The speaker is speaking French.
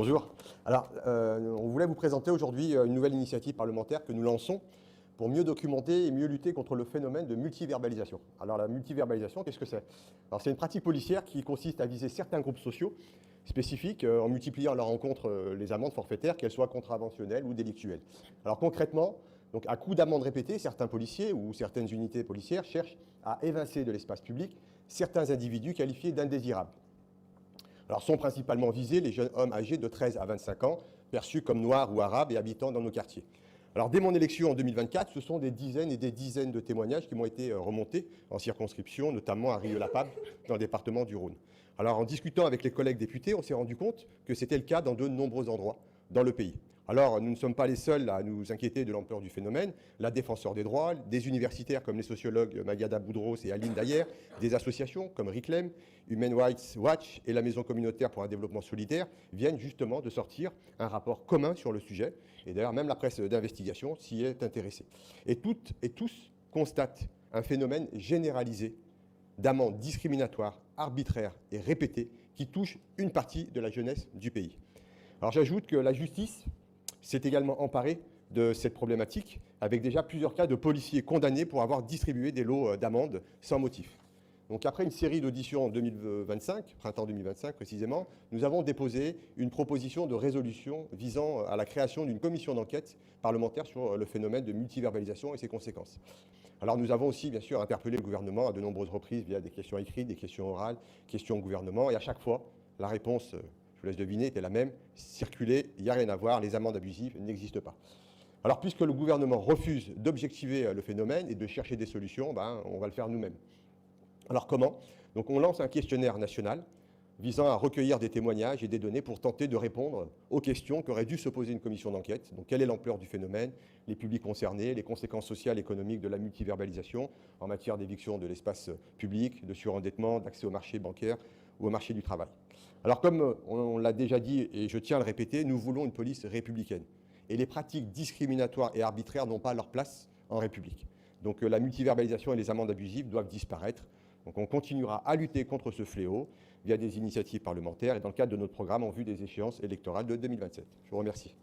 Bonjour. Alors, on voulait vous présenter aujourd'hui une nouvelle initiative parlementaire que nous lançons pour mieux documenter et mieux lutter contre le phénomène de multiverbalisation. Alors, la multiverbalisation, qu'est-ce que c'est? Alors, c'est une pratique policière qui consiste à viser certains groupes sociaux spécifiques en multipliant à leur rencontre les amendes forfaitaires, qu'elles soient contraventionnelles ou délictuelles. Alors, concrètement, donc, à coup d'amendes répétées, certains policiers ou certaines unités policières cherchent à évincer de l'espace public certains individus qualifiés d'indésirables. Alors, sont principalement visés les jeunes hommes âgés de 13 à 25 ans, perçus comme noirs ou arabes et habitant dans nos quartiers. Alors, dès mon élection en 2024, ce sont des dizaines et des dizaines de témoignages qui m'ont été remontés en circonscription, notamment à Rieux-la-Pape, dans le département du Rhône. Alors, en discutant avec les collègues députés, on s'est rendu compte que c'était le cas dans de nombreux endroits dans le pays. Alors, nous ne sommes pas les seuls à nous inquiéter de l'ampleur du phénomène. La Défenseure des droits, des universitaires comme les sociologues Magada Boudros et Aline Dayer, des associations comme RICLEM, Human Rights Watch et la Maison communautaire pour un développement solidaire viennent justement de sortir un rapport commun sur le sujet. Et d'ailleurs, même la presse d'investigation s'y est intéressée. Et toutes et tous constatent un phénomène généralisé d'amendes discriminatoires, arbitraires et répétées qui touchent une partie de la jeunesse du pays. Alors j'ajoute que la justice s'est également emparée de cette problématique, avec déjà plusieurs cas de policiers condamnés pour avoir distribué des lots d'amendes sans motif. Donc après une série d'auditions en 2025, printemps 2025 précisément, nous avons déposé une proposition de résolution visant à la création d'une commission d'enquête parlementaire sur le phénomène de multiverbalisation et ses conséquences. Alors nous avons aussi bien sûr interpellé le gouvernement à de nombreuses reprises via des questions écrites, des questions orales, questions au gouvernement, et à chaque fois, la réponse, je vous laisse deviner, était la même: circuler, il n'y a rien à voir, les amendes abusives n'existent pas. Alors puisque le gouvernement refuse d'objectiver le phénomène et de chercher des solutions, on va le faire nous-mêmes. Alors comment? Donc on lance un questionnaire national visant à recueillir des témoignages et des données pour tenter de répondre aux questions qu'aurait dû se poser une commission d'enquête. Donc quelle est l'ampleur du phénomène, les publics concernés, les conséquences sociales et économiques de la multiverbalisation en matière d'éviction de l'espace public, de surendettement, d'accès au marché bancaire ou au marché du travail. Alors comme on l'a déjà dit et je tiens à le répéter, nous voulons une police républicaine. Et les pratiques discriminatoires et arbitraires n'ont pas leur place en République. Donc la multiverbalisation et les amendes abusives doivent disparaître. Donc on continuera à lutter contre ce fléau via des initiatives parlementaires et dans le cadre de notre programme en vue des échéances électorales de 2027. Je vous remercie.